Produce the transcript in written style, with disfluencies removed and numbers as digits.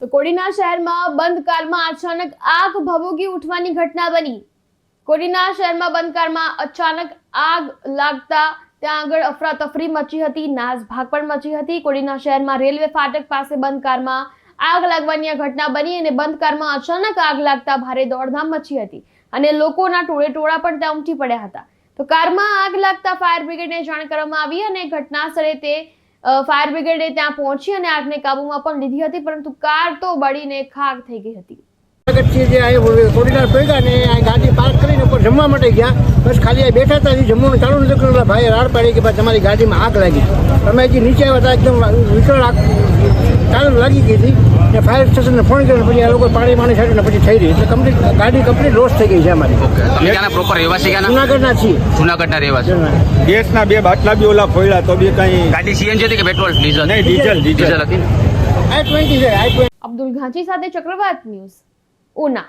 તો કોડીના શહેરમાં બંધ કારમાં અચાનક આગ ભભૂકી ઉઠવાની ઘટના બની। કોડીના શહેરમાં બંધ કારમાં અચાનક આગ લાગતા ત્યાં આગળ અફરાતફરી મચી હતી, નાસભાગ પણ મચી હતી। કોડીના શહેરમાં રેલવે ફાટક પાસે બંધ કારમાં આગ લાગવાની આ ઘટના બની અને બંધ કારમાં અચાનક આગ લાગતા ભારે દોડધામ મચી હતી અને લોકોના ટોળેટોળા પણ ત્યાં ઉમટી પડ્યા હતા। તો કારમાં આગ લાગતા ફાયર બ્રિગેડને જાણ કરવામાં આવી અને ઘટના સ્થળે તે ફાયર બ્રિગેડે ત્યાં પહોંચી અને આગને કાબૂમાં પણ લીધી હતી, પરંતુ કાર તો બળીને ખાક થઈ ગઈ હતી। ગાડી પાર્ક કરીને ઉપર જમવા માટે ગયા, બસ ખાલી બેઠા હતા, જમવાનું ચાલુ નથી કર્યું, ભાઈ રાડ પાડી કે ભાઈ તમારી ગાડીમાં આગ લાગી। અમે હજી નીચે આવ્યા હતા, એકદમ વિકરાળ આગ ચાલુ લાગી ગઈ હતી ને ફાયર સ્ટેશનને ફોન કર્યો, પછી આ લોકો પાણી છાંટ્યું પછી થઈ રહી, એટલે ગાડી કમ્પ્લીટ લોસ થઈ ગઈ છે અમારી। તમે ક્યાંના પ્રોપર રહેવાસી ક્યાંના? જુનાગઢના છીએ। જુનાગઢના રહેવાસી। ગેસના 2 બાટલા બી ઓલા ફોડ્યા તો બી કઈ ગાડી સીએનજી હતી કે પેટ્રોલ ડીઝલ? નહીં, ડીઝલ હતી ને। I-20 છે, I-20। અબ્દુલ ઘાંચી સાથે ચક્રવાત ન્યૂઝ, ઉના।